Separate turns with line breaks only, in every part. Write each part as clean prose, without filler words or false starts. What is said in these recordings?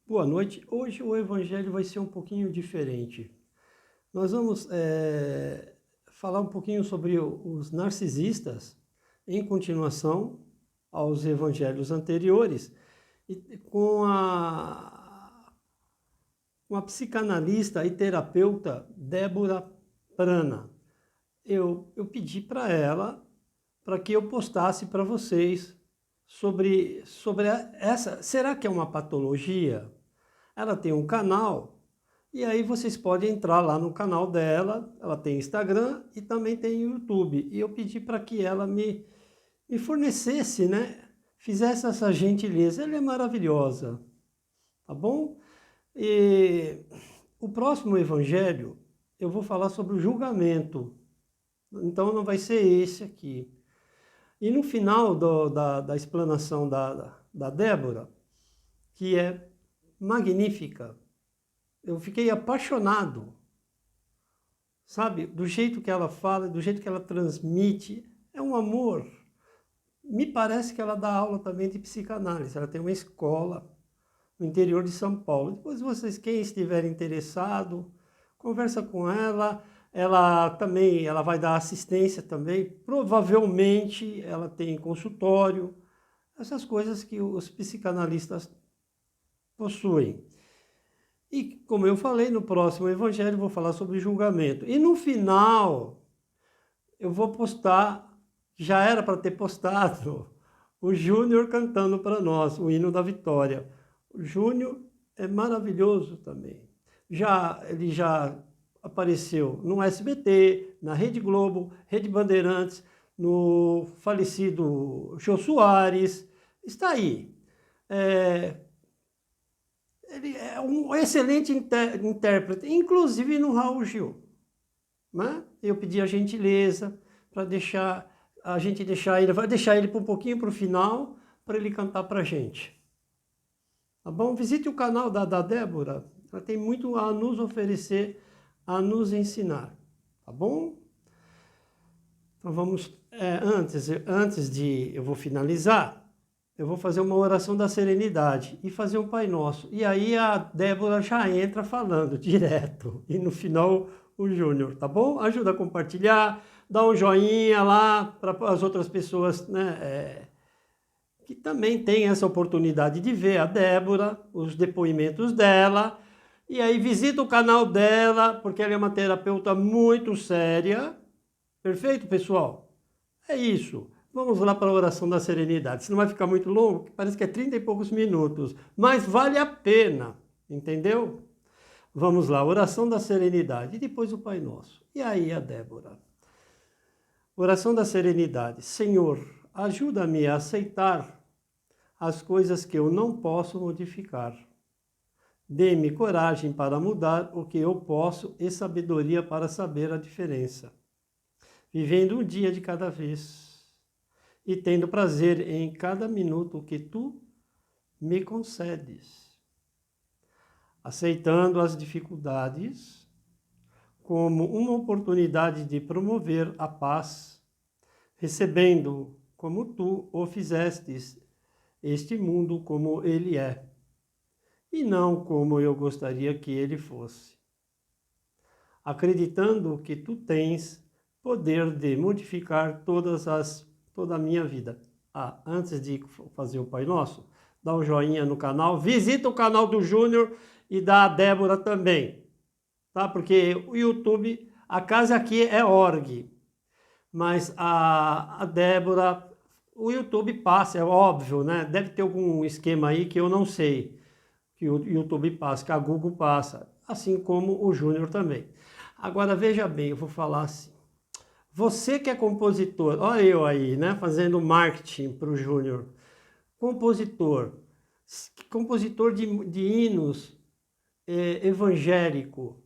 Boa noite. Hoje o evangelho vai ser um pouquinho diferente. Nós vamos falar um pouquinho sobre os narcisistas, em continuação aos evangelhos anteriores, e com a psicanalista e terapeuta Débora Prana. Eu pedi para ela para que eu postasse para vocês sobre essa. Será que é uma patologia? Ela tem um canal e aí vocês podem entrar lá no canal dela. Ela tem Instagram e também tem YouTube. E eu pedi para que ela me fornecesse, né? Fizesse essa gentileza. Ela é maravilhosa, tá bom? E o próximo evangelho eu vou falar sobre o julgamento. Então não vai ser esse aqui. E no final da explanação da Débora, que é magnífica, eu fiquei apaixonado, sabe? Do jeito que ela fala, do jeito que ela transmite, é um amor. Me parece que ela dá aula também de psicanálise, ela tem uma escola no interior de São Paulo. Depois vocês, quem estiver interessado, conversa com ela. Ela também, ela vai dar assistência também. Provavelmente ela tem consultório, essas coisas que os psicanalistas possuem. E como eu falei, no próximo evangelho vou falar sobre julgamento. E no final eu vou postar, já era para ter postado, o Júnior cantando para nós, o hino da vitória. O Júnior é maravilhoso também. Ele já apareceu no SBT, na Rede Globo, Rede Bandeirantes, no falecido Jô Soares. Está aí. Ele é um excelente intérprete, inclusive no Raul Gil. Né? Eu pedi a gentileza para a gente deixar ele, vai deixar ele um pouquinho para o final, para ele cantar para a gente. Tá bom? Visite o canal da Débora, ela tem muito a nos oferecer, a nos ensinar. Tá bom? Então vamos, antes de eu vou finalizar, eu vou fazer uma oração da serenidade e fazer um Pai Nosso. E aí a Débora já entra falando direto. E no final o Júnior, tá bom? Ajuda a compartilhar, dá um joinha lá para as outras pessoas, né? Que também tem essa oportunidade de ver a Débora, os depoimentos dela. E aí visita o canal dela, porque ela é uma terapeuta muito séria. Perfeito, pessoal? É isso. Vamos lá para a oração da serenidade. Se não vai ficar muito longo, parece que é 30 e poucos minutos, mas vale a pena, entendeu? Vamos lá, oração da serenidade e depois o Pai Nosso. E aí a Débora. Oração da serenidade. Senhor, ajuda-me a aceitar as coisas que eu não posso modificar. Dê-me coragem para mudar o que eu posso e sabedoria para saber a diferença. Vivendo um dia de cada vez e tendo prazer em cada minuto que tu me concedes. Aceitando as dificuldades como uma oportunidade de promover a paz, recebendo como tu o fizestes este mundo como ele é, e não como eu gostaria que ele fosse. Acreditando que tu tens poder de modificar toda a minha vida. Antes de fazer o Pai Nosso, dá um joinha no canal, visita o canal do Júnior e da Débora também, tá? Porque o YouTube, a casa aqui é org, mas a Débora, o YouTube passa, é óbvio, né? Deve ter algum esquema aí que eu não sei, que o YouTube passa, que a Google passa, assim como o Júnior também. Agora veja bem, eu vou falar assim. Você que é compositor, olha eu aí, né, fazendo marketing para o Júnior. Compositor de hinos evangélico.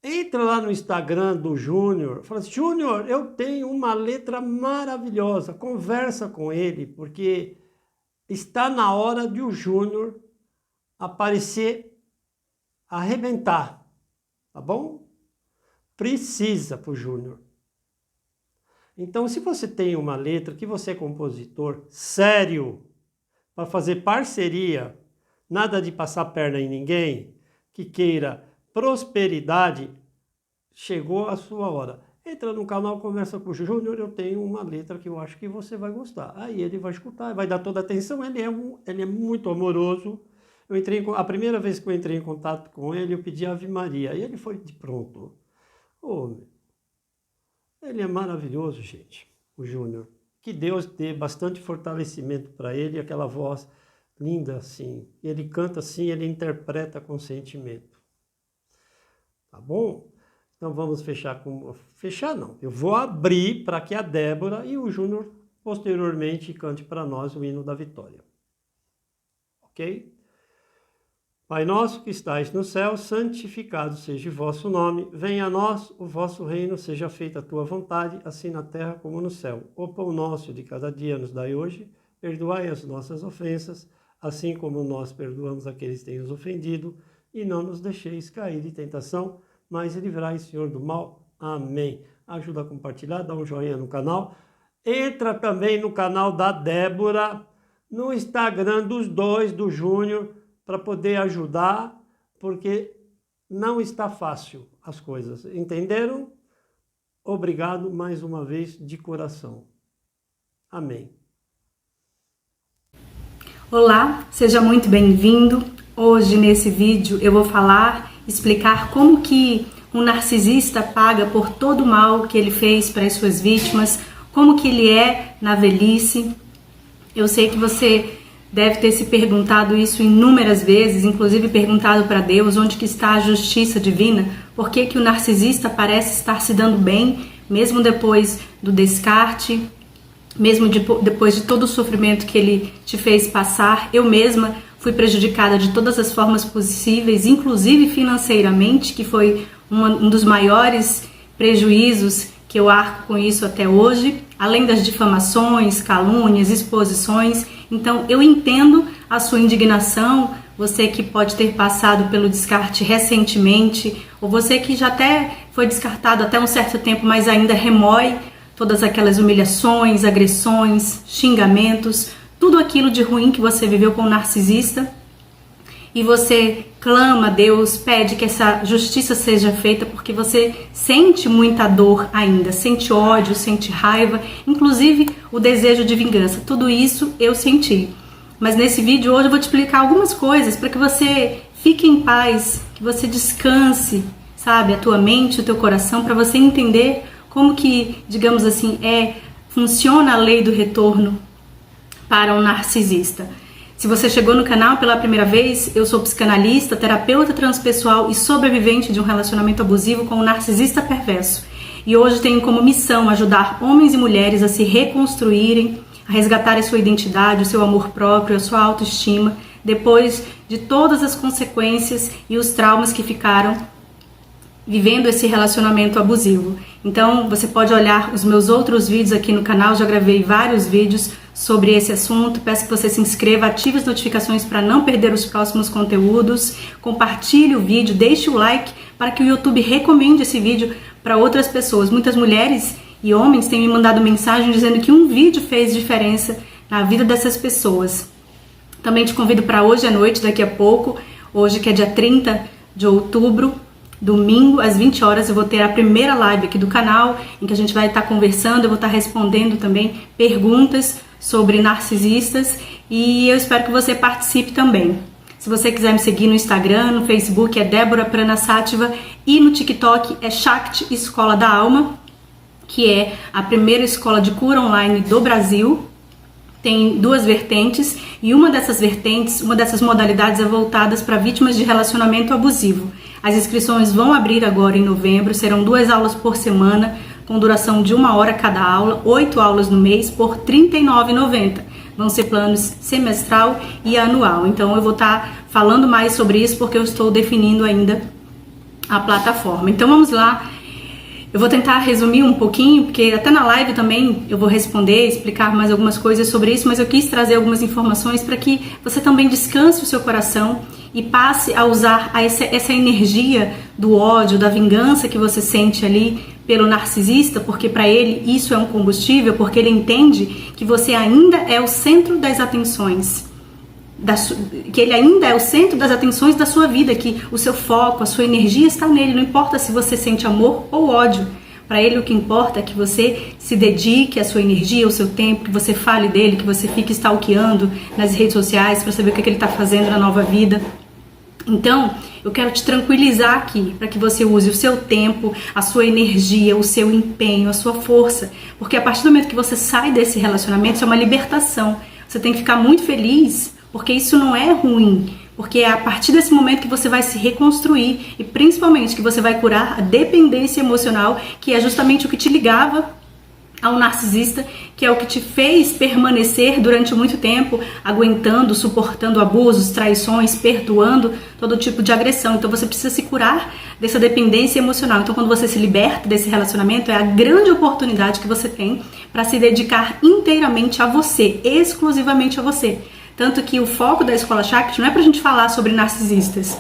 Entra lá no Instagram do Júnior, fala assim, Júnior, eu tenho uma letra maravilhosa, conversa com ele, porque está na hora de o Júnior aparecer, arrebentar, tá bom? Precisa pro Júnior. Então, se você tem uma letra, que você é compositor sério, para fazer parceria, nada de passar perna em ninguém, que queira prosperidade, chegou a sua hora. Entra no canal, conversa com o Júnior, eu tenho uma letra que eu acho que você vai gostar. Aí ele vai escutar, vai dar toda a atenção, ele é muito amoroso. A primeira vez que eu entrei em contato com ele, eu pedi Ave Maria, e ele foi de pronto. Ele é maravilhoso, gente, o Júnior. Que Deus dê bastante fortalecimento para ele, aquela voz linda assim. Ele canta assim, ele interpreta com sentimento. Tá bom? Então vamos fechar com... Fechar não, eu vou abrir para que a Débora e o Júnior posteriormente cante para nós o hino da vitória. Ok? Pai nosso que estais no céu, santificado seja o vosso nome. Venha a nós o vosso reino, seja feita a tua vontade, assim na terra como no céu. O pão nosso de cada dia nos dai hoje, perdoai as nossas ofensas, assim como nós perdoamos aqueles que têm nos ofendido, e não nos deixeis cair em tentação, mas livrai, Senhor, do mal. Amém. Ajuda a compartilhar, dá um joinha no canal. Entra também no canal da Débora, no Instagram dos dois, do Júnior, para poder ajudar, porque não está fácil as coisas. Entenderam? Obrigado mais uma vez de coração. Amém.
Olá, seja muito bem-vindo. Hoje nesse vídeo eu vou explicar como que um narcisista paga por todo o mal que ele fez para as suas vítimas, como que ele é na velhice. Eu sei que você deve ter se perguntado isso inúmeras vezes, inclusive perguntado para Deus onde que está a justiça divina, por que que o narcisista parece estar se dando bem, mesmo depois do descarte, mesmo depois de todo o sofrimento que ele te fez passar. Eu mesma fui prejudicada de todas as formas possíveis, inclusive financeiramente, que foi um dos maiores prejuízos que eu arco com isso até hoje, além das difamações, calúnias, exposições. Então eu entendo a sua indignação, você que pode ter passado pelo descarte recentemente, ou você que já até foi descartado até um certo tempo, mas ainda remói todas aquelas humilhações, agressões, xingamentos, tudo aquilo de ruim que você viveu com o narcisista, e você clama a Deus, pede que essa justiça seja feita, porque você sente muita dor ainda, sente ódio, sente raiva, inclusive o desejo de vingança. Tudo isso eu senti. Mas nesse vídeo hoje eu vou te explicar algumas coisas para que você fique em paz, que você descanse, sabe, a tua mente, o teu coração, para você entender como que, digamos assim, funciona a lei do retorno para um narcisista. Se você chegou no canal pela primeira vez, eu sou psicanalista, terapeuta transpessoal e sobrevivente de um relacionamento abusivo com um narcisista perverso. E hoje tenho como missão ajudar homens e mulheres a se reconstruírem, a resgatar a sua identidade, o seu amor próprio, a sua autoestima, depois de todas as consequências e os traumas que ficaram vivendo esse relacionamento abusivo. Então você pode olhar os meus outros vídeos aqui no canal, já gravei vários vídeos sobre esse assunto. Peço que você se inscreva, ative as notificações para não perder os próximos conteúdos, compartilhe o vídeo, deixe o like para que o YouTube recomende esse vídeo para outras pessoas. Muitas mulheres e homens têm me mandado mensagem dizendo que um vídeo fez diferença na vida dessas pessoas. Também te convido para hoje à noite, daqui a pouco, hoje que é dia 30 de outubro, domingo, às 20 horas, eu vou ter a primeira live aqui do canal, em que a gente vai estar conversando, eu vou estar respondendo também perguntas sobre narcisistas, e eu espero que você participe também. Se você quiser me seguir no Instagram, no Facebook é Débora Pranasativa, e no TikTok é Shakti Escola da Alma, que é a primeira escola de cura online do Brasil. Tem duas vertentes, e uma dessas vertentes, uma dessas modalidades é voltada para vítimas de relacionamento abusivo. As inscrições vão abrir agora em novembro, serão 2 aulas por semana, com duração de 1 hora cada aula, 8 aulas no mês por R$ 39,90. Vão ser planos semestral e anual. Então eu vou estar falando mais sobre isso porque eu estou definindo ainda a plataforma. Então vamos lá. Eu vou tentar resumir um pouquinho, porque até na live também eu vou responder, explicar mais algumas coisas sobre isso, mas eu quis trazer algumas informações para que você também descanse o seu coração e passe a usar essa energia do ódio, da vingança que você sente ali pelo narcisista, porque para ele isso é um combustível, porque ele entende que você ainda é o centro das atenções que ele ainda é o centro das atenções da sua vida, que o seu foco, a sua energia está nele, não importa se você sente amor ou ódio. Para ele o que importa é que você se dedique a sua energia, o seu tempo, que você fale dele, que você fique stalkeando nas redes sociais para saber o que ele está fazendo na nova vida. Então, eu quero te tranquilizar aqui, para que você use o seu tempo, a sua energia, o seu empenho, a sua força, porque a partir do momento que você sai desse relacionamento, isso é uma libertação. Você tem que ficar muito feliz, porque isso não é ruim, porque é a partir desse momento que você vai se reconstruir e principalmente que você vai curar a dependência emocional, que é justamente o que te ligava ao narcisista, que é o que te fez permanecer durante muito tempo, aguentando, suportando abusos, traições, perdoando todo tipo de agressão. Então você precisa se curar dessa dependência emocional. Então quando você se liberta desse relacionamento, é a grande oportunidade que você tem para se dedicar inteiramente a você, exclusivamente a você. Tanto que o foco da Escola Shakti não é pra gente falar sobre narcisistas.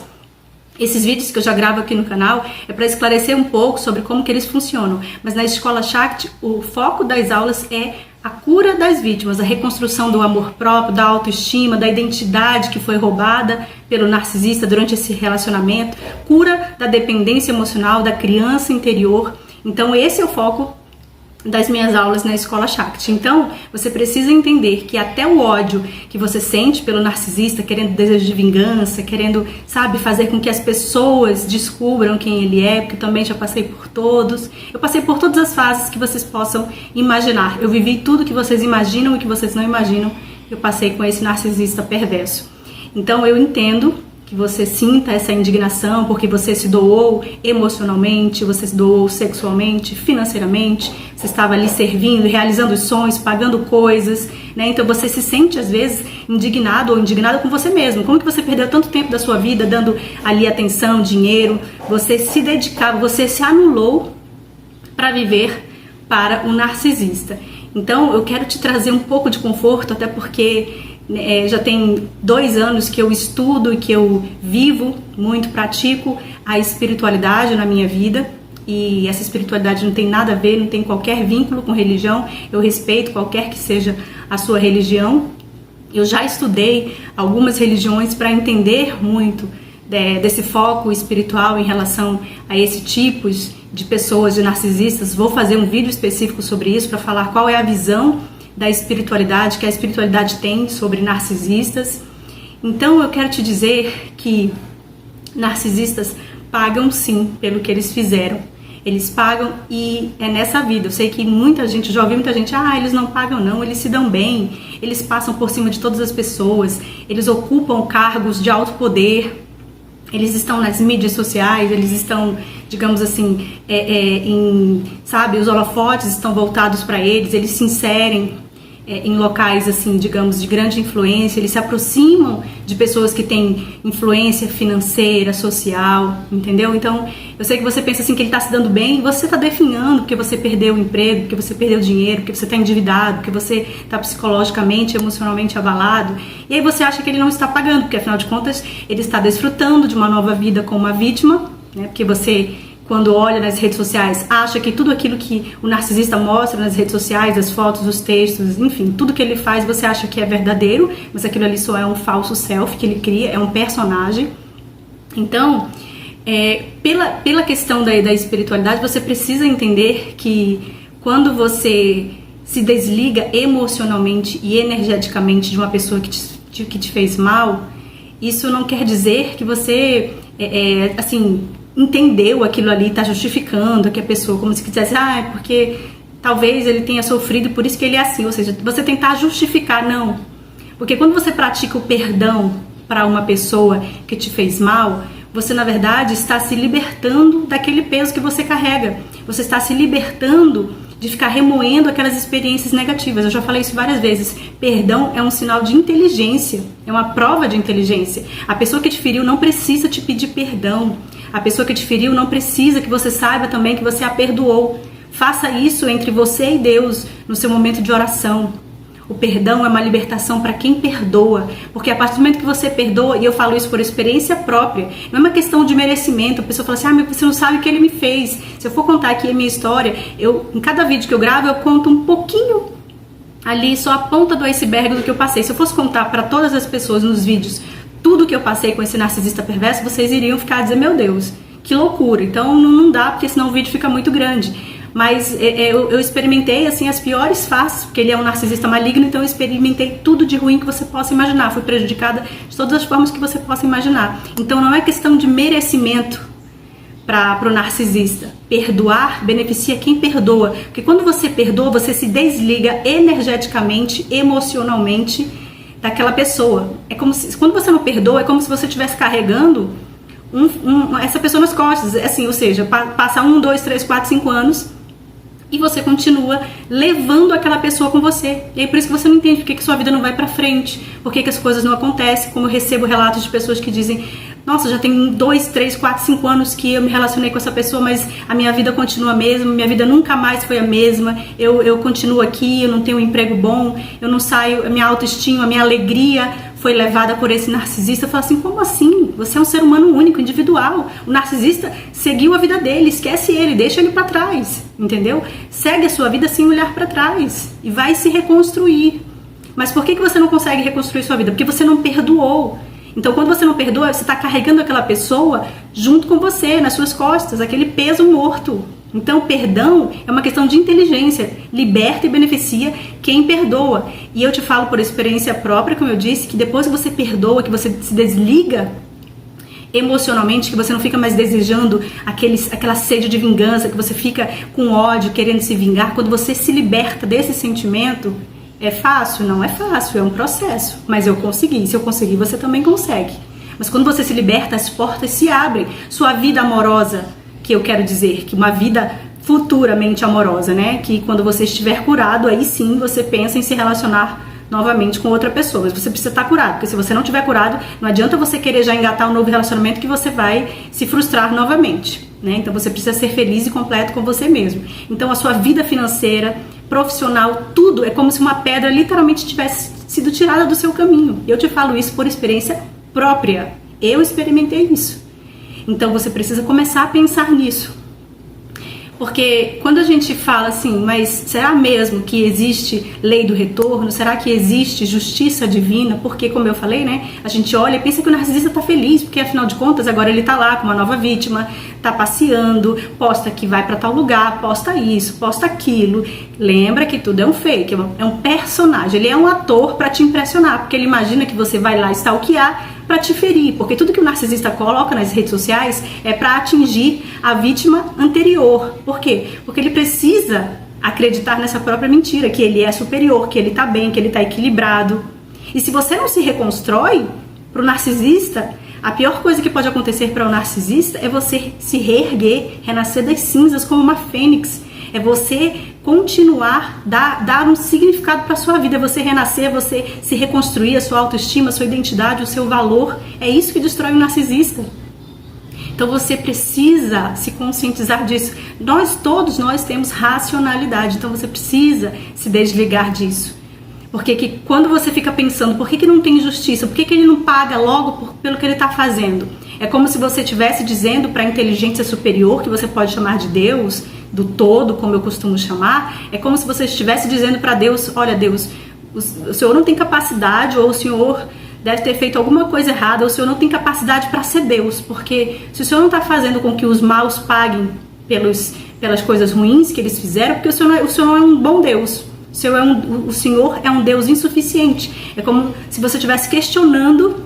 Esses vídeos que eu já gravo aqui no canal é para esclarecer um pouco sobre como que eles funcionam. Mas na Escola Shakti, o foco das aulas é a cura das vítimas, a reconstrução do amor próprio, da autoestima, da identidade que foi roubada pelo narcisista durante esse relacionamento, cura da dependência emocional, da criança interior. Então esse é o foco das minhas aulas na Escola Shakti. Então, você precisa entender que até o ódio que você sente pelo narcisista, querendo desejo de vingança, querendo, sabe, fazer com que as pessoas descubram quem ele é, porque eu também já passei por todos. Eu passei por todas as fases que vocês possam imaginar. Eu vivi tudo que vocês imaginam e que vocês não imaginam. Eu passei com esse narcisista perverso. Então, eu entendo que você sinta essa indignação porque você se doou emocionalmente, você se doou sexualmente, financeiramente, você estava ali servindo, realizando os sonhos, pagando coisas, né? Então você se sente às vezes indignado ou indignada com você mesmo. Como que você perdeu tanto tempo da sua vida dando ali atenção, dinheiro, você se dedicava, você se anulou para viver para o narcisista. Então eu quero te trazer um pouco de conforto, até porque já tem 2 anos que eu estudo e que eu vivo muito, pratico a espiritualidade na minha vida, e essa espiritualidade não tem nada a ver, não tem qualquer vínculo com religião. Eu respeito qualquer que seja a sua religião. Eu já estudei algumas religiões para entender muito desse foco espiritual em relação a esse tipo de pessoas, de narcisistas. Vou fazer um vídeo específico sobre isso para falar qual é a visão da espiritualidade, que a espiritualidade tem sobre narcisistas. Então eu quero te dizer que narcisistas pagam sim pelo que eles fizeram. Eles pagam, e é nessa vida. Eu sei que muita gente, já ouvi muita gente, eles não pagam não, eles se dão bem, eles passam por cima de todas as pessoas, eles ocupam cargos de alto poder, eles estão nas mídias sociais, eles estão, digamos assim, sabe, os holofotes estão voltados para eles, eles se inserem em locais, assim, digamos, de grande influência, eles se aproximam de pessoas que têm influência financeira, social, entendeu? Então, eu sei que você pensa assim que ele está se dando bem, e você está definhando porque você perdeu o emprego, porque você perdeu dinheiro, porque você está endividado, porque você está psicologicamente, emocionalmente abalado, e aí você acha que ele não está pagando, porque afinal de contas ele está desfrutando de uma nova vida como uma vítima, né? Porque você, quando olha nas redes sociais, acha que tudo aquilo que o narcisista mostra nas redes sociais, as fotos, os textos, enfim, tudo que ele faz, você acha que é verdadeiro, mas aquilo ali só é um falso self que ele cria, é um personagem. Então, pela questão da espiritualidade, você precisa entender que quando você se desliga emocionalmente e energeticamente de uma pessoa que te fez mal, isso não quer dizer que você, assim, entendeu aquilo ali, está justificando que a pessoa, como se quisesse, porque talvez ele tenha sofrido, por isso que ele é assim. Ou seja, você tentar justificar, não. Porque quando você pratica o perdão para uma pessoa que te fez mal, você na verdade está se libertando daquele peso que você carrega. Você está se libertando de ficar remoendo aquelas experiências negativas. Eu já falei isso várias vezes. Perdão é um sinal de inteligência, é uma prova de inteligência. A pessoa que te feriu não precisa te pedir perdão. A pessoa que te feriu não precisa que você saiba também que você a perdoou. Faça isso entre você e Deus no seu momento de oração. O perdão é uma libertação para quem perdoa, porque a partir do momento que você perdoa, e eu falo isso por experiência própria, não é uma questão de merecimento. A pessoa fala assim, mas você não sabe o que ele me fez. Se eu for contar aqui a minha história, em cada vídeo que eu gravo, eu conto um pouquinho ali só a ponta do iceberg do que eu passei. Se eu fosse contar para todas as pessoas nos vídeos tudo que eu passei com esse narcisista perverso, vocês iriam ficar dizendo, meu Deus, que loucura. Então não dá, porque senão o vídeo fica muito grande. Mas eu experimentei assim as piores faces, porque ele é um narcisista maligno, então eu experimentei tudo de ruim que você possa imaginar. Fui prejudicada de todas as formas que você possa imaginar. Então não é questão de merecimento para o narcisista. Perdoar beneficia quem perdoa. Porque quando você perdoa, você se desliga energeticamente, emocionalmente daquela pessoa. É como se, quando você não perdoa, é como se você estivesse carregando essa pessoa nas costas, assim, ou seja, passa 1, 2, 3, 4, 5 anos e você continua levando aquela pessoa com você. E aí por isso que você não entende por que sua vida não vai pra frente, por que as coisas não acontecem. Como eu recebo relatos de pessoas que dizem, nossa, já tem 2, 3, 4, 5 anos que eu me relacionei com essa pessoa, mas a minha vida continua a mesma, minha vida nunca mais foi a mesma, eu continuo aqui, eu não tenho um emprego bom, eu não saio, a minha autoestima, a minha alegria foi levada por esse narcisista. Eu falo assim, como assim? Você é um ser humano único, individual. O narcisista seguiu a vida dele, esquece ele, deixa ele pra trás, entendeu? Segue a sua vida sem olhar pra trás e vai se reconstruir. Mas por que você não consegue reconstruir sua vida? Porque você não perdoou. Então quando você não perdoa, você está carregando aquela pessoa junto com você, nas suas costas, aquele peso morto. Então perdão é uma questão de inteligência, liberta e beneficia quem perdoa. E eu te falo por experiência própria, como eu disse, que depois que você perdoa, que você se desliga emocionalmente, que você não fica mais desejando aquela sede de vingança, que você fica com ódio, querendo se vingar, quando você se liberta desse sentimento, é fácil? Não é fácil, é um processo. Mas eu consegui. Se eu conseguir, você também consegue. Mas quando você se liberta, as portas se abrem. Sua vida amorosa, que eu quero dizer, que uma vida futuramente amorosa, né? Que quando você estiver curado, aí sim você pensa em se relacionar novamente com outra pessoa. Mas você precisa estar curado, porque se você não estiver curado, não adianta você querer já engatar um novo relacionamento que você vai se frustrar novamente, né? Então você precisa ser feliz e completo com você mesmo. Então a sua vida financeira, profissional, tudo é como se uma pedra literalmente tivesse sido tirada do seu caminho. Eu te falo isso por experiência própria. Eu experimentei isso. Então você precisa começar a pensar nisso. Porque quando a gente fala assim, mas será mesmo que existe lei do retorno? Será que existe justiça divina? Porque, como eu falei, né, a gente olha e pensa que o narcisista tá feliz, porque afinal de contas agora ele tá lá com uma nova vítima, tá passeando, posta que vai para tal lugar, posta isso, posta aquilo. Lembra que tudo é um fake, é um personagem, ele é um ator para te impressionar, porque ele imagina que você vai lá stalkear para te ferir, porque tudo que o narcisista coloca nas redes sociais é para atingir a vítima anterior. Por quê? Porque ele precisa acreditar nessa própria mentira, que ele é superior, que ele tá bem, que ele tá equilibrado. E se você não se reconstrói, pro narcisista, a pior coisa que pode acontecer para o narcisista é você se reerguer, renascer das cinzas como uma fênix. É você continuar, dar um significado para a sua vida, é você renascer, você se reconstruir, a sua autoestima, a sua identidade, o seu valor. É isso que destrói o narcisista. Então você precisa se conscientizar disso. Todos nós temos racionalidade, então você precisa se desligar disso. Porque quando você fica pensando, por que não tem justiça? Por que ele não paga logo pelo que ele está fazendo? É como se você estivesse dizendo para a inteligência superior, que você pode chamar de Deus, do todo, como eu costumo chamar, é como se você estivesse dizendo para Deus, olha Deus, o Senhor não tem capacidade, ou o Senhor deve ter feito alguma coisa errada, ou o Senhor não tem capacidade para ser Deus, porque se o Senhor não está fazendo com que os maus paguem pelas coisas ruins que eles fizeram, porque o Senhor é um bom Deus. O Senhor é um Deus insuficiente. É como se você estivesse questionando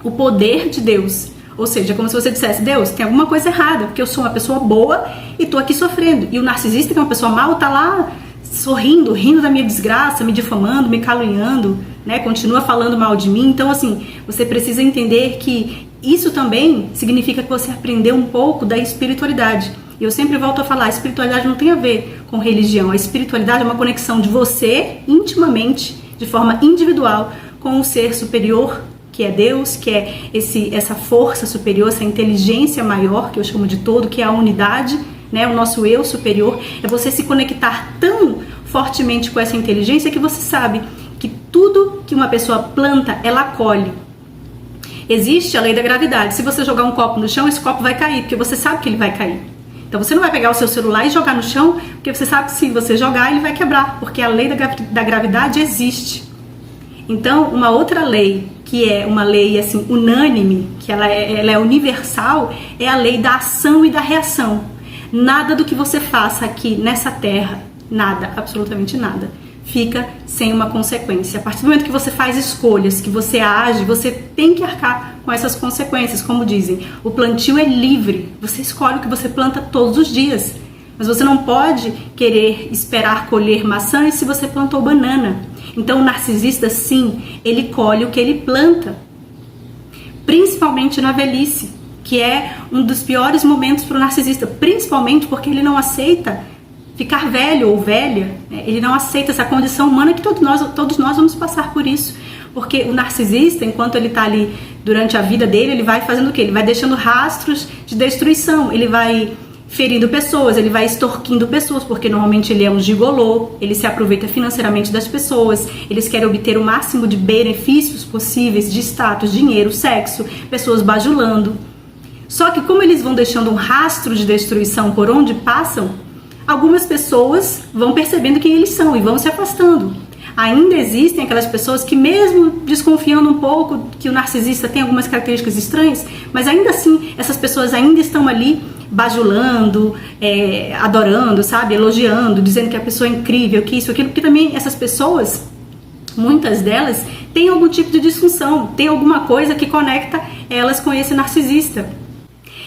o poder de Deus. Ou seja, é como se você dissesse, Deus, tem alguma coisa errada, porque eu sou uma pessoa boa e tô aqui sofrendo. E o narcisista, que é uma pessoa mal, tá lá sorrindo, rindo da minha desgraça, me difamando, me caluniando, né? Continua falando mal de mim. Então, assim, você precisa entender que isso também significa que você aprendeu um pouco da espiritualidade. E eu sempre volto a falar, a espiritualidade não tem a ver com religião. A espiritualidade é uma conexão de você, intimamente, de forma individual, com o ser superior, que é Deus, que é essa força superior, essa inteligência maior, que eu chamo de todo, que é a unidade, né? O nosso eu superior. É você se conectar tão fortemente com essa inteligência que você sabe que tudo que uma pessoa planta, ela colhe. Existe a lei da gravidade. Se você jogar um copo no chão, esse copo vai cair, porque você sabe que ele vai cair. Então você não vai pegar o seu celular e jogar no chão, porque você sabe que se você jogar ele vai quebrar, porque a lei da gravidade existe. Então, uma outra lei, que é uma lei assim unânime, que ela é universal, é a lei da ação e da reação. Nada do que você faça aqui nessa terra, nada, absolutamente nada, fica sem uma consequência. A partir do momento que você faz escolhas, que você age, você tem que arcar com essas consequências. Como dizem, o plantio é livre, você escolhe o que você planta todos os dias. Mas você não pode querer esperar colher maçãs se você plantou banana. Então o narcisista, sim, ele colhe o que ele planta, principalmente na velhice, que é um dos piores momentos para o narcisista, principalmente porque ele não aceita ficar velho ou velha, né? Ele não aceita essa condição humana que todos nós vamos passar por isso, porque o narcisista, enquanto ele está ali durante a vida dele, ele vai fazendo o quê? Ele vai deixando rastros de destruição, ele vai ferindo pessoas, ele vai extorquindo pessoas, porque normalmente ele é um gigolô, ele se aproveita financeiramente das pessoas, eles querem obter o máximo de benefícios possíveis, de status, dinheiro, sexo, pessoas bajulando. Só que como eles vão deixando um rastro de destruição por onde passam, algumas pessoas vão percebendo quem eles são e vão se afastando. Ainda existem aquelas pessoas que, mesmo desconfiando um pouco que o narcisista tem algumas características estranhas, mas ainda assim essas pessoas ainda estão ali bajulando, adorando, sabe, elogiando, dizendo que a pessoa é incrível, que isso, aquilo, porque também essas pessoas, muitas delas, têm algum tipo de disfunção, tem alguma coisa que conecta elas com esse narcisista.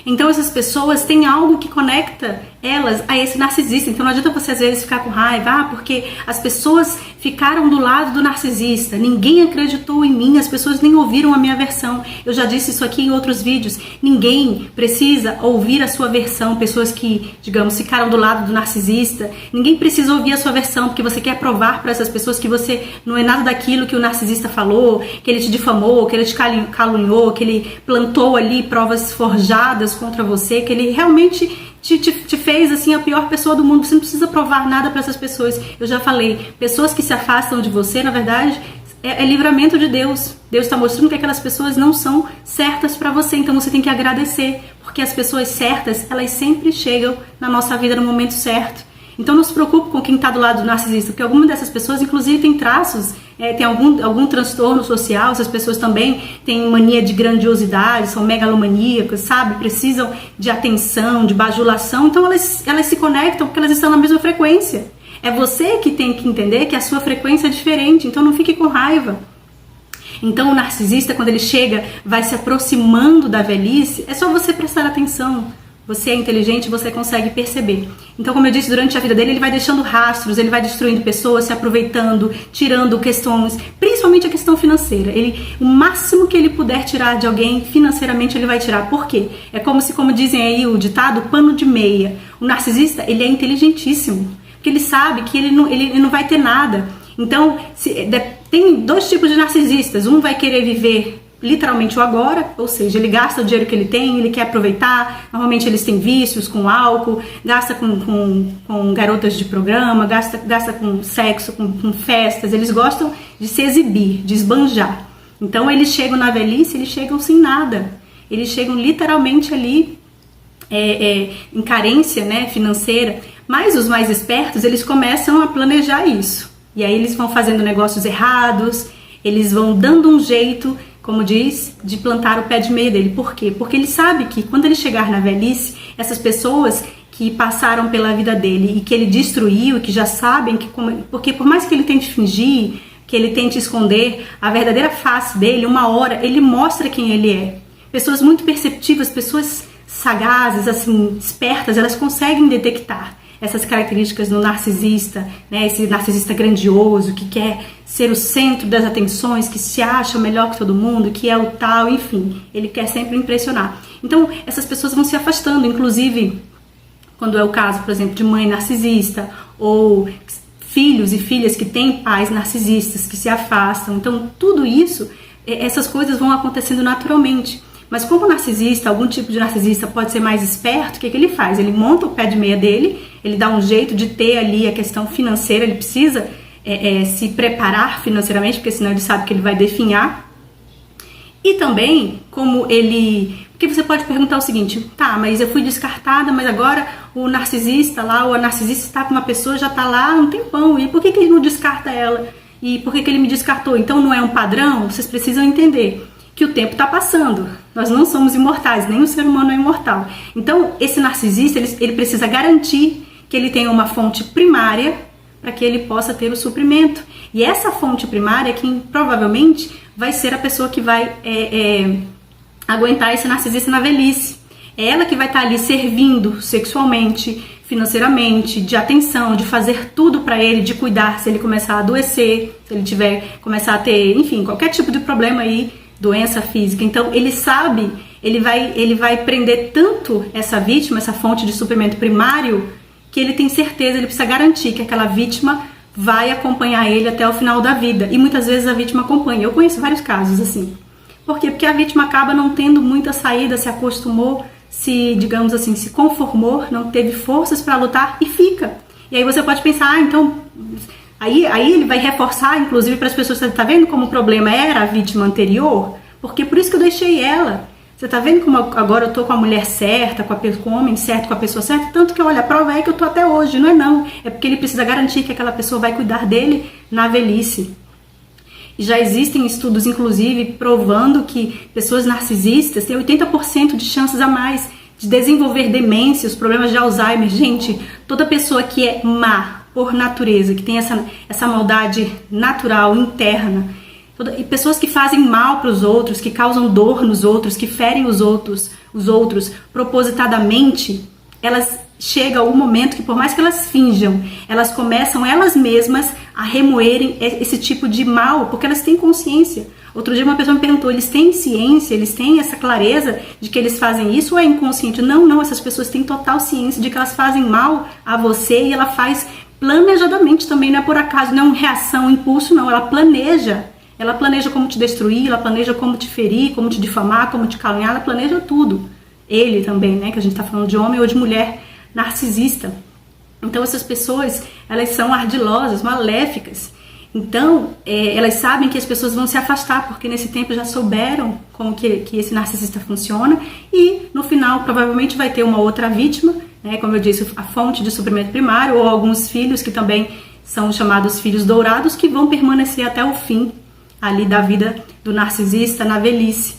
Então essas pessoas têm algo que conecta elas a esse narcisista. Então não adianta você às vezes ficar com raiva, porque as pessoas ficaram do lado do narcisista, ninguém acreditou em mim, as pessoas nem ouviram a minha versão. Eu já disse isso aqui em outros vídeos, ninguém precisa ouvir a sua versão. Pessoas que, digamos, ficaram do lado do narcisista, ninguém precisa ouvir a sua versão, porque você quer provar para essas pessoas que você não é nada daquilo que o narcisista falou, que ele te difamou, que ele te caluniou, que ele plantou ali provas forjadas contra você, que ele realmente te fez assim a pior pessoa do mundo. Você não precisa provar nada para essas pessoas. Eu já falei, pessoas que se afastam de você, na verdade, é livramento de Deus. Deus está mostrando que aquelas pessoas não são certas para você, então você tem que agradecer, porque as pessoas certas, elas sempre chegam na nossa vida no momento certo. Então não se preocupe com quem está do lado do narcisista, porque algumas dessas pessoas, inclusive, têm traços, tem algum transtorno social. Essas pessoas também têm mania de grandiosidade, são megalomaníacas, sabe? Precisam de atenção, de bajulação. Então elas se conectam porque elas estão na mesma frequência. É você que tem que entender que a sua frequência é diferente, então não fique com raiva. Então o narcisista, quando ele chega, vai se aproximando da velhice, é só você prestar atenção. Você é inteligente, você consegue perceber. Então, como eu disse, durante a vida dele, ele vai deixando rastros, ele vai destruindo pessoas, se aproveitando, tirando questões, principalmente a questão financeira. O máximo que ele puder tirar de alguém, financeiramente, ele vai tirar. Por quê? É como dizem aí o ditado, pano de meia. O narcisista, ele é inteligentíssimo, porque ele sabe que ele não vai ter nada. Então, tem dois tipos de narcisistas. Um vai querer viver literalmente o agora, ou seja, ele gasta o dinheiro que ele tem, ele quer aproveitar. Normalmente eles têm vícios com álcool, gasta com garotas de programa, gasta com sexo, com festas. Eles gostam de se exibir, de esbanjar. Então eles chegam na velhice, eles chegam sem nada, eles chegam literalmente ali em carência, né, financeira. Mas os mais espertos, eles começam a planejar isso, e aí eles vão fazendo negócios errados, eles vão dando um jeito, como diz, de plantar o pé de meia dele. Por quê? Porque ele sabe que quando ele chegar na velhice, essas pessoas que passaram pela vida dele e que ele destruiu, que já sabem porque por mais que ele tente fingir, que ele tente esconder a verdadeira face dele, uma hora ele mostra quem ele é. Pessoas muito perceptivas, pessoas sagazes, assim, espertas, elas conseguem detectar essas características do narcisista, né? Esse narcisista grandioso, que quer ser o centro das atenções, que se acha melhor que todo mundo, que é o tal, enfim, ele quer sempre impressionar. Então, essas pessoas vão se afastando, inclusive, quando é o caso, por exemplo, de mãe narcisista, ou filhos e filhas que têm pais narcisistas, que se afastam. Então, tudo isso, essas coisas vão acontecendo naturalmente. Mas como o narcisista, algum tipo de narcisista pode ser mais esperto, o que ele faz? Ele monta o pé de meia dele, ele dá um jeito de ter ali a questão financeira, ele precisa se preparar financeiramente, porque senão ele sabe que ele vai definhar. E também como ele... Porque você pode perguntar o seguinte, tá, mas eu fui descartada, mas agora o narcisista lá, ou a narcisista está com uma pessoa, já está lá há um tempão, e por que ele não descarta ela? E por que ele me descartou? Então não é um padrão? Vocês precisam entender que o tempo está passando. Nós não somos imortais, nem o ser humano é imortal. Então esse narcisista, ele precisa garantir que ele tenha uma fonte primária para que ele possa ter o suprimento. E essa fonte primária, quem provavelmente vai ser a pessoa que vai aguentar esse narcisista na velhice. É ela que vai estar ali servindo sexualmente, financeiramente, de atenção, de fazer tudo para ele, de cuidar se ele começar a adoecer, se ele começar a ter, enfim, qualquer tipo de problema aí, doença física. Então ele sabe, ele vai prender tanto essa vítima, essa fonte de suprimento primário, que ele tem certeza, ele precisa garantir que aquela vítima vai acompanhar ele até o final da vida. E muitas vezes a vítima acompanha. Eu conheço vários casos assim. Por quê? Porque a vítima acaba não tendo muita saída, se acostumou, digamos assim, se conformou, não teve forças para lutar e fica. E aí você pode pensar, então... Aí ele vai reforçar, inclusive, para as pessoas, você tá vendo como o problema era a vítima anterior? Porque por isso que eu deixei ela. Você tá vendo como agora eu tô com a mulher certa, com o homem certo, com a pessoa certa? Tanto que, olha, a prova é que eu tô até hoje, não é não. É porque ele precisa garantir que aquela pessoa vai cuidar dele na velhice. E já existem estudos, inclusive, provando que pessoas narcisistas têm 80% de chances a mais de desenvolver demência, os problemas de Alzheimer. Gente, toda pessoa que é má por natureza, que tem essa maldade natural, interna, e pessoas que fazem mal para os outros, que causam dor nos outros, que ferem os outros propositadamente, elas chegam um momento que, por mais que elas finjam, elas começam elas mesmas a remoerem esse tipo de mal, porque elas têm consciência. Outro dia uma pessoa me perguntou, eles têm ciência, eles têm essa clareza de que eles fazem isso ou é inconsciente? Não, essas pessoas têm total ciência de que elas fazem mal a você e ela faz planejadamente também, não é por acaso, não é uma reação, impulso, não, ela planeja. Ela planeja como te destruir, ela planeja como te ferir, como te difamar, como te caluniar, ela planeja tudo. Ele também, né, que a gente está falando de homem ou de mulher narcisista. Então essas pessoas, elas são ardilosas, maléficas. Então elas sabem que as pessoas vão se afastar, porque nesse tempo já souberam como que esse narcisista funciona, e no final provavelmente vai ter uma outra vítima, né, como eu disse, a fonte de suprimento primário, ou alguns filhos que também são chamados filhos dourados, que vão permanecer até o fim ali da vida do narcisista na velhice.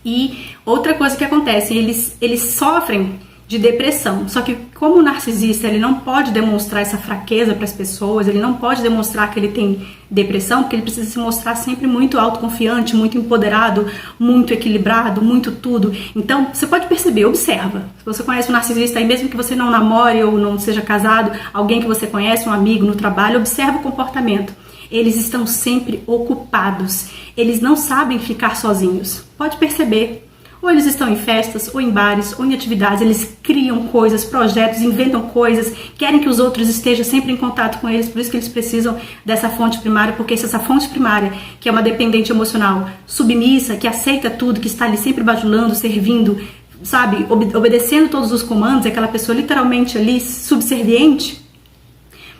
E outra coisa que acontece, eles sofrem de depressão, só que como o narcisista ele não pode demonstrar essa fraqueza para as pessoas, ele não pode demonstrar que ele tem depressão, porque ele precisa se mostrar sempre muito autoconfiante, muito empoderado, muito equilibrado, muito tudo. Então você pode perceber, observa, se você conhece um narcisista aí, mesmo que você não namore ou não seja casado, alguém que você conhece, um amigo no trabalho, observa o comportamento. Eles estão sempre ocupados, eles não sabem ficar sozinhos, pode perceber. Ou eles estão em festas, ou em bares, ou em atividades, eles criam coisas, projetos, inventam coisas, querem que os outros estejam sempre em contato com eles, por isso que eles precisam dessa fonte primária, porque se essa fonte primária, que é uma dependente emocional submissa, que aceita tudo, que está ali sempre bajulando, servindo, sabe, obedecendo todos os comandos, aquela pessoa literalmente ali subserviente,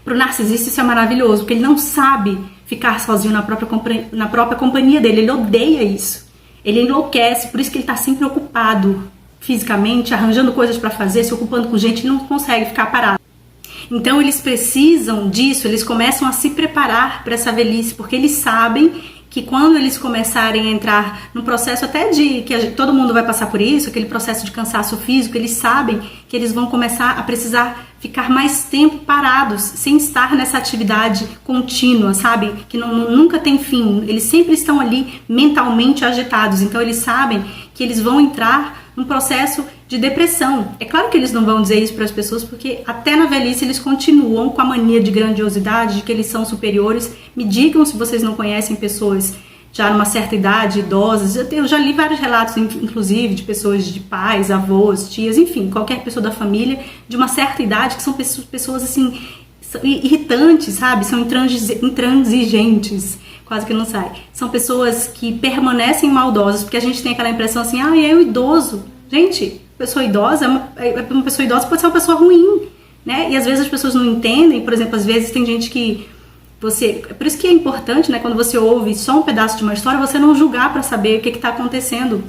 para o narcisista isso é maravilhoso, porque ele não sabe ficar sozinho na própria companhia dele, ele odeia isso. Ele enlouquece, por isso que ele está sempre ocupado fisicamente, arranjando coisas para fazer, se ocupando com gente, ele não consegue ficar parado. Então eles precisam disso, eles começam a se preparar para essa velhice, porque eles sabem que quando eles começarem a entrar no processo até de que todo mundo vai passar por isso, aquele processo de cansaço físico, eles sabem que eles vão começar a precisar ficar mais tempo parados, sem estar nessa atividade contínua, sabe? Que nunca tem fim, eles sempre estão ali mentalmente agitados, então eles sabem que eles vão entrar num processo de depressão. É claro que eles não vão dizer isso para as pessoas, porque até na velhice eles continuam com a mania de grandiosidade, de que eles são superiores. Me digam se vocês não conhecem pessoas já numa certa idade, idosas. Eu já li vários relatos, inclusive, de pessoas, de pais, avós, tias, enfim, qualquer pessoa da família de uma certa idade, que são pessoas assim, irritantes, sabe? São intransigentes, quase que não sai. São pessoas que permanecem maldosas, porque a gente tem aquela impressão assim, é o idoso. Gente, pessoa idosa, uma pessoa idosa pode ser uma pessoa ruim, né? E às vezes as pessoas não entendem, por exemplo, às vezes tem gente que Por isso que é importante, né, quando você ouve só um pedaço de uma história, você não julgar para saber o que está acontecendo.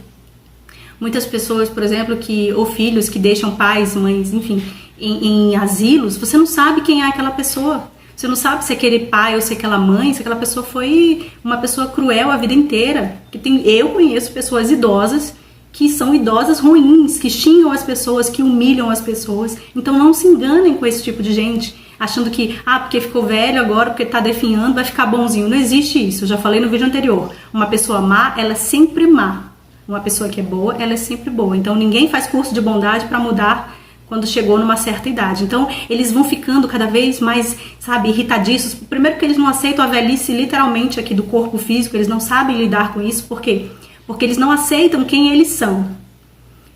Muitas pessoas, por exemplo, ou filhos que deixam pais, mães, enfim, em asilos, você não sabe quem é aquela pessoa. Você não sabe se aquele pai ou se aquela mãe, se aquela pessoa foi uma pessoa cruel a vida inteira. Eu conheço pessoas idosas que são idosas ruins, que xingam as pessoas, que humilham as pessoas. Então não se enganem com esse tipo de gente, achando que, porque ficou velho agora, porque tá definhando, vai ficar bonzinho. Não existe isso, eu já falei no vídeo anterior. Uma pessoa má, ela é sempre má. Uma pessoa que é boa, ela é sempre boa. Então ninguém faz curso de bondade para mudar quando chegou numa certa idade. Então eles vão ficando cada vez mais, irritadiços. Primeiro que eles não aceitam a velhice literalmente aqui do corpo físico, eles não sabem lidar com isso. Por quê? Porque eles não aceitam quem eles são.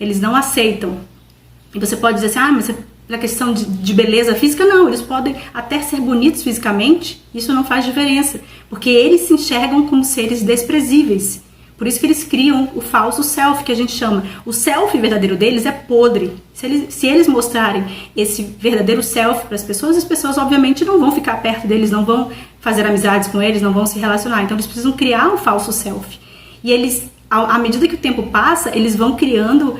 Eles não aceitam. E você pode dizer assim, mas na questão de beleza física, não. Eles podem até ser bonitos fisicamente, isso não faz diferença. Porque eles se enxergam como seres desprezíveis. Por isso que eles criam o falso self, que a gente chama. O self verdadeiro deles é podre. Se eles mostrarem esse verdadeiro self para as pessoas obviamente não vão ficar perto deles, não vão fazer amizades com eles, não vão se relacionar. Então eles precisam criar um falso self. E eles, à medida que o tempo passa, eles vão criando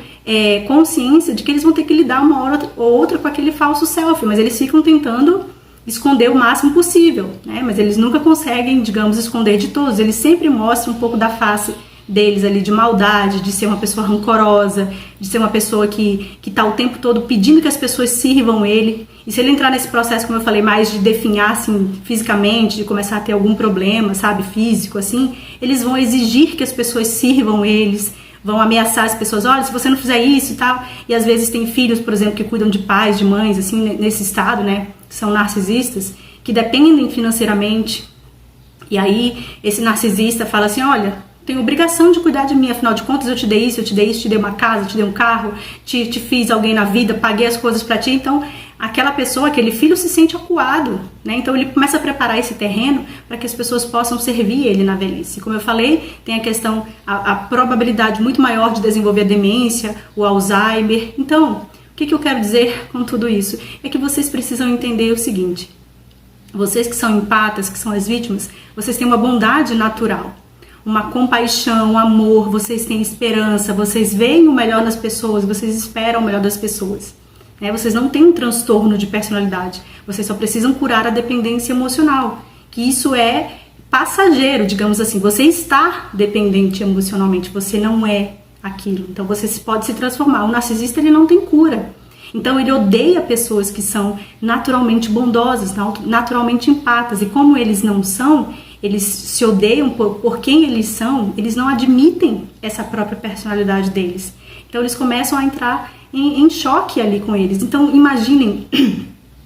consciência de que eles vão ter que lidar uma hora ou outra com aquele falso self. Mas eles ficam tentando esconder o máximo possível, né? Mas eles nunca conseguem, digamos, esconder de todos. Eles sempre mostram um pouco da face deles ali, de maldade, de ser uma pessoa rancorosa, de ser uma pessoa que tá o tempo todo pedindo que as pessoas sirvam ele. E se ele entrar nesse processo, como eu falei, mais de definhar, assim, fisicamente, de começar a ter algum problema, físico, assim, eles vão exigir que as pessoas sirvam eles, vão ameaçar as pessoas, olha, se você não fizer isso e tal. E às vezes tem filhos, por exemplo, que cuidam de pais, de mães, assim, nesse estado, né, que são narcisistas, que dependem financeiramente. E aí esse narcisista fala assim, olha, tenho obrigação de cuidar de mim, afinal de contas eu te dei isso, eu te dei isso, te dei uma casa, te dei um carro, te fiz alguém na vida, paguei as coisas pra ti. Então aquela pessoa, aquele filho se sente acuado, né? Então ele começa a preparar esse terreno para que as pessoas possam servir ele na velhice. Como eu falei, tem a questão, a probabilidade muito maior de desenvolver a demência, o Alzheimer. Então, o que eu quero dizer com tudo isso? É que vocês precisam entender o seguinte, vocês que são empatas, que são as vítimas, vocês têm uma bondade natural, uma compaixão, um amor, vocês têm esperança, vocês veem o melhor nas pessoas, vocês esperam o melhor das pessoas. Né? Vocês não têm um transtorno de personalidade, vocês só precisam curar a dependência emocional, que isso é passageiro, digamos assim. Você está dependente emocionalmente, você não é aquilo. Então você pode se transformar. O narcisista, ele não tem cura. Então ele odeia pessoas que são naturalmente bondosas, naturalmente empatas. E como eles não são, eles se odeiam por quem eles são, eles não admitem essa própria personalidade deles. Então eles começam a entrar em choque ali com eles. Então imaginem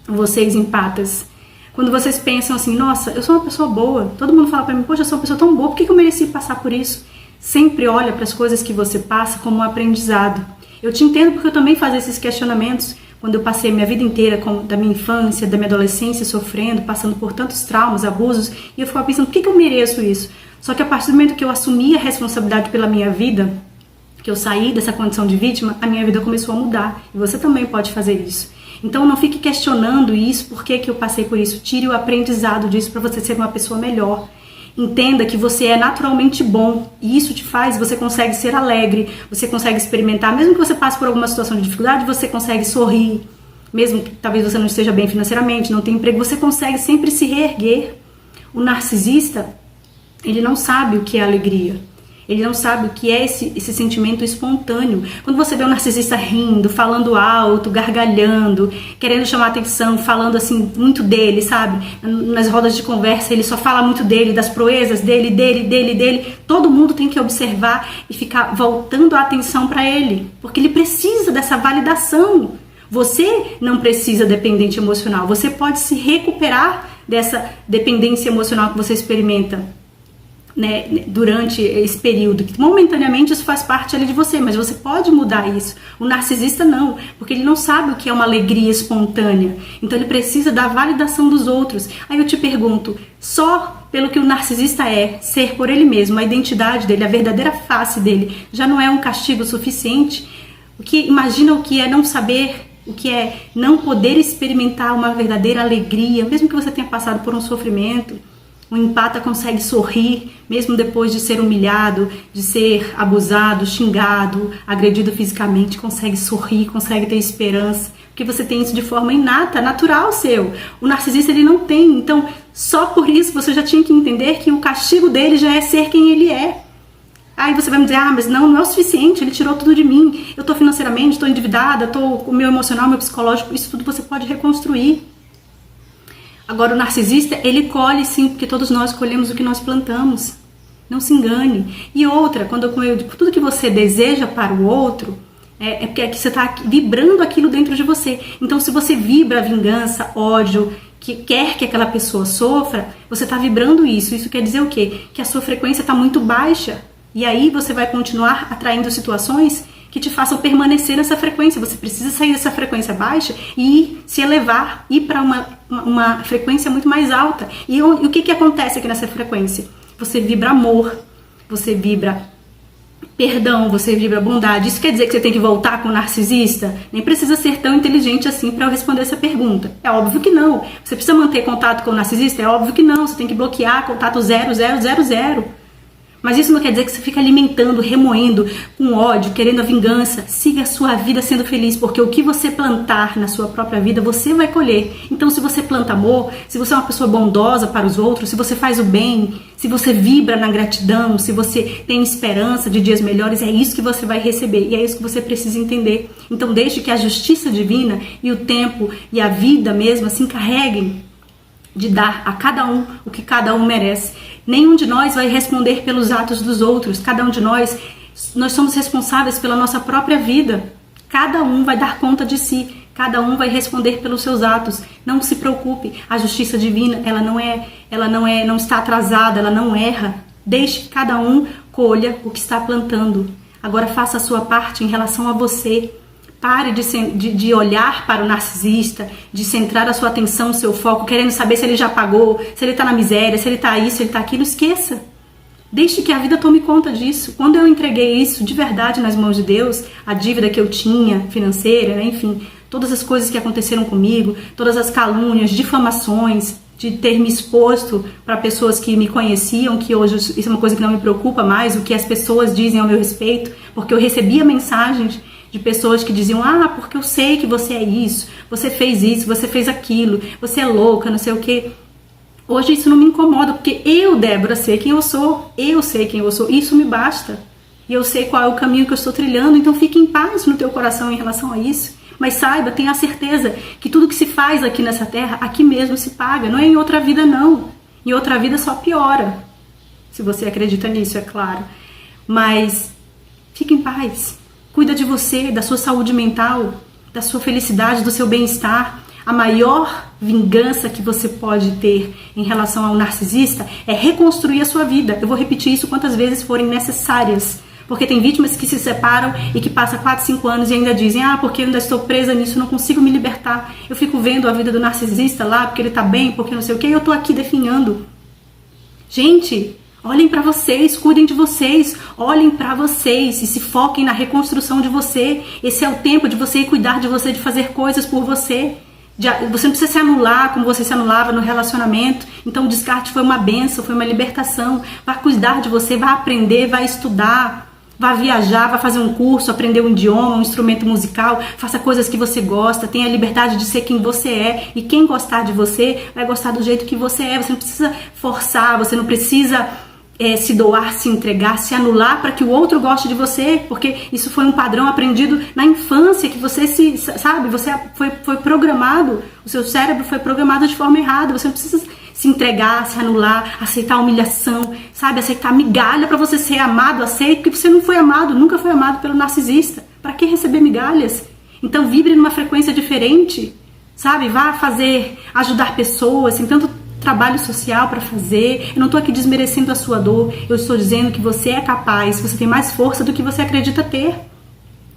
vocês empatas, quando vocês pensam assim, nossa, eu sou uma pessoa boa, todo mundo fala pra mim, poxa, eu sou uma pessoa tão boa, por que eu mereci passar por isso? Sempre olha para as coisas que você passa como um aprendizado. Eu te entendo porque eu também fazia esses questionamentos quando eu passei a minha vida inteira, da minha infância, da minha adolescência, sofrendo, passando por tantos traumas, abusos, e eu ficava pensando, por que eu mereço isso? Só que a partir do momento que eu assumi a responsabilidade pela minha vida, que eu saí dessa condição de vítima, a minha vida começou a mudar. E você também pode fazer isso. Então não fique questionando isso, por que eu passei por isso. Tire o aprendizado disso para você ser uma pessoa melhor. Entenda que você é naturalmente bom e isso te faz, você consegue ser alegre, você consegue experimentar, mesmo que você passe por alguma situação de dificuldade, você consegue sorrir, mesmo que talvez você não esteja bem financeiramente, não tenha emprego, você consegue sempre se reerguer. O narcisista, ele não sabe o que é alegria. Ele não sabe o que é esse sentimento espontâneo. Quando você vê um narcisista rindo, falando alto, gargalhando, querendo chamar atenção, falando assim muito dele, sabe? Nas rodas de conversa ele só fala muito dele, das proezas dele. Todo mundo tem que observar e ficar voltando a atenção para ele, porque ele precisa dessa validação. Você não precisa dependente emocional. Você pode se recuperar dessa dependência emocional que você experimenta, né, durante esse período, que momentaneamente isso faz parte ali de você, mas você pode mudar isso. O narcisista não, porque ele não sabe o que é uma alegria espontânea, então ele precisa da validação dos outros. Aí eu te pergunto, só pelo que o narcisista é, ser por ele mesmo, a identidade dele, a verdadeira face dele, já não é um castigo suficiente? Imagina o que é não saber o que é não poder experimentar uma verdadeira alegria, mesmo que você tenha passado por um sofrimento. O empata consegue sorrir, mesmo depois de ser humilhado, de ser abusado, xingado, agredido fisicamente, consegue sorrir, consegue ter esperança, porque você tem isso de forma inata, natural seu. O narcisista, ele não tem, então só por isso você já tinha que entender que o castigo dele já é ser quem ele é. Aí você vai me dizer, mas não é o suficiente, ele tirou tudo de mim, eu tô financeiramente, tô endividada, o meu emocional, meu psicológico, isso tudo você pode reconstruir. Agora o narcisista, ele colhe sim, porque todos nós colhemos o que nós plantamos. Não se engane. E outra, quando eu digo tudo que você deseja para o outro, é porque você está vibrando aquilo dentro de você. Então se você vibra vingança, ódio, que quer que aquela pessoa sofra, você está vibrando isso. Isso quer dizer o quê? Que a sua frequência está muito baixa. E aí você vai continuar atraindo situações que te façam permanecer nessa frequência. Você precisa sair dessa frequência baixa e se elevar, ir para uma frequência muito mais alta. E o que acontece aqui nessa frequência? Você vibra amor, você vibra perdão, você vibra bondade. Isso quer dizer que você tem que voltar com o narcisista? Nem precisa ser tão inteligente assim para eu responder essa pergunta. É óbvio que não. Você precisa manter contato com o narcisista? É óbvio que não. Você tem que bloquear contato 0000. Mas isso não quer dizer que você fica alimentando, remoendo, com ódio, querendo a vingança. Siga a sua vida sendo feliz, porque o que você plantar na sua própria vida, você vai colher. Então, se você planta amor, se você é uma pessoa bondosa para os outros, se você faz o bem, se você vibra na gratidão, se você tem esperança de dias melhores, é isso que você vai receber. E é isso que você precisa entender. Então, deixe que a justiça divina e o tempo e a vida mesmo se encarreguem de dar a cada um o que cada um merece. Nenhum de nós vai responder pelos atos dos outros. Cada um de nós somos responsáveis pela nossa própria vida. Cada um vai dar conta de si. Cada um vai responder pelos seus atos. Não se preocupe. A justiça divina, ela não está atrasada, ela não erra. Deixe que cada um colha o que está plantando. Agora faça a sua parte em relação a você. Pare de olhar para o narcisista, de centrar a sua atenção, o seu foco, querendo saber se ele já pagou, se ele está na miséria, se ele está isso, se ele está aquilo. Esqueça. Deixe que a vida tome conta disso. Quando eu entreguei isso de verdade nas mãos de Deus, a dívida que eu tinha, financeira, né, enfim, todas as coisas que aconteceram comigo, todas as calúnias, difamações, de ter me exposto para pessoas que me conheciam, que hoje isso é uma coisa que não me preocupa mais, o que as pessoas dizem ao meu respeito, porque eu recebia mensagens de pessoas que diziam, porque eu sei que você é isso, você fez aquilo, você é louca, não sei o quê. Hoje isso não me incomoda, porque eu, Débora, sei quem eu sou, isso me basta. E eu sei qual é o caminho que eu estou trilhando, então fique em paz no teu coração em relação a isso. Mas saiba, tenha a certeza que tudo que se faz aqui nessa terra, aqui mesmo se paga, não é em outra vida não. Em outra vida só piora, se você acredita nisso, é claro. Mas fique em paz. Cuida de você, da sua saúde mental, da sua felicidade, do seu bem-estar. A maior vingança que você pode ter em relação ao narcisista é reconstruir a sua vida. Eu vou repetir isso quantas vezes forem necessárias. Porque tem vítimas que se separam e que passam 4, 5 anos e ainda dizem, porque eu ainda estou presa nisso, não consigo me libertar. Eu fico vendo a vida do narcisista lá, porque ele tá bem, porque não sei o que, e eu tô aqui definhando. Gente, olhem para vocês, cuidem de vocês, olhem para vocês e se foquem na reconstrução de você. Esse é o tempo de você cuidar de você, de fazer coisas por você. Você não precisa se anular como você se anulava no relacionamento. Então o descarte foi uma bênção, foi uma libertação. Vá cuidar de você, vá aprender, vá estudar, vá viajar, vá fazer um curso, aprender um idioma, um instrumento musical, faça coisas que você gosta, tenha a liberdade de ser quem você é, e quem gostar de você vai gostar do jeito que você é. Você não precisa forçar, você não precisa se doar, se entregar, se anular para que o outro goste de você, porque isso foi um padrão aprendido na infância, que você você foi programado, o seu cérebro foi programado de forma errada. Você não precisa se entregar, se anular, aceitar a humilhação, aceitar migalha para você ser amado, aceito, porque você não foi amado, nunca foi amado pelo narcisista. Para que receber migalhas? Então vibre numa frequência diferente, vá ajudar pessoas, tem tanto trabalho social para fazer. Eu não estou aqui desmerecendo a sua dor, eu estou dizendo que você é capaz, você tem mais força do que você acredita ter,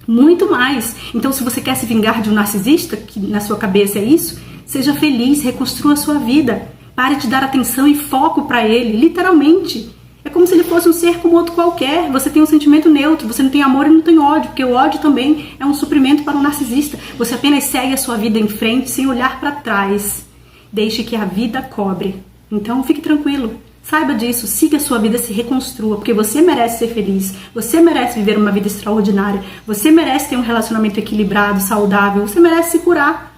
muito mais. Então se você quer se vingar de um narcisista, que na sua cabeça é isso, seja feliz, reconstrua a sua vida, pare de dar atenção e foco para ele, literalmente. É como se ele fosse um ser como outro qualquer. Você tem um sentimento neutro, você não tem amor e não tem ódio, porque o ódio também é um suprimento para um narcisista. Você apenas segue a sua vida em frente sem olhar para trás. Deixe que a vida cobre. Então fique tranquilo. Saiba disso, siga a sua vida, se reconstrua, porque você merece ser feliz, você merece viver uma vida extraordinária, você merece ter um relacionamento equilibrado, saudável, você merece se curar.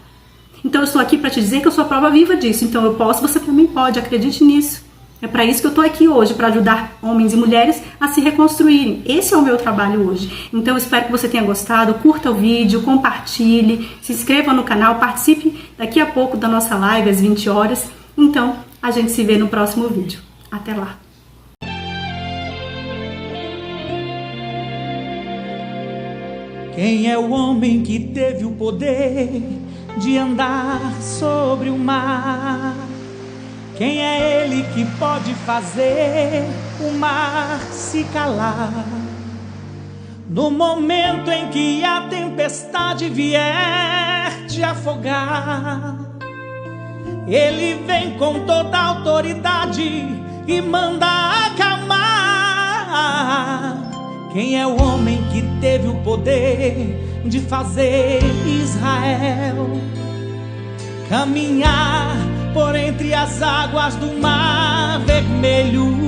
Então eu estou aqui para te dizer que eu sou a prova viva disso, então eu posso, você também pode, acredite nisso. É para isso que eu estou aqui hoje, para ajudar homens e mulheres a se reconstruírem. Esse é o meu trabalho hoje. Então eu espero que você tenha gostado, curta o vídeo, compartilhe, se inscreva no canal, participe daqui a pouco da nossa live às 20 horas. Então a gente se vê no próximo vídeo. Até lá!
Quem é o homem que teve o poder de andar sobre o mar? Quem é ele que pode fazer o mar se calar? No momento em que a tempestade vier te afogar, ele vem com toda a autoridade e manda acalmar. Quem é o homem que teve o poder de fazer Israel caminhar por entre as águas do Mar Vermelho?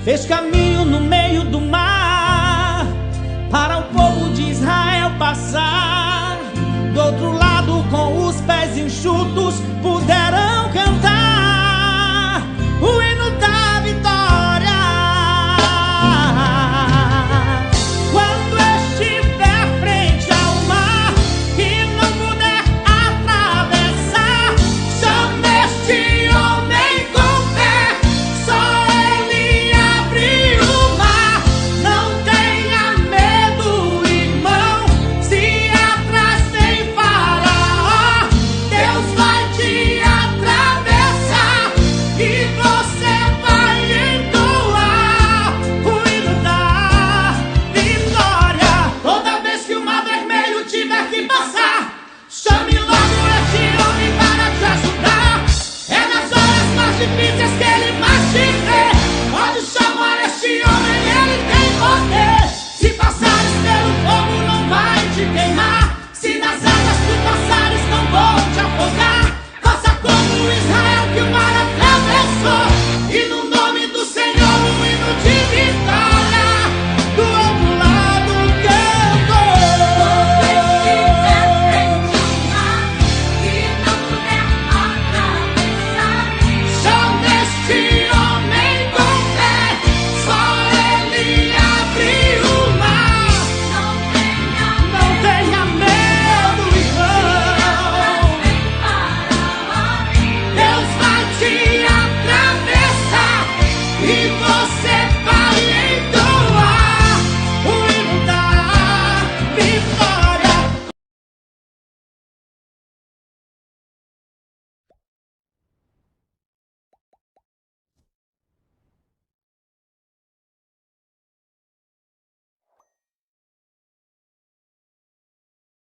Fez caminho no meio do mar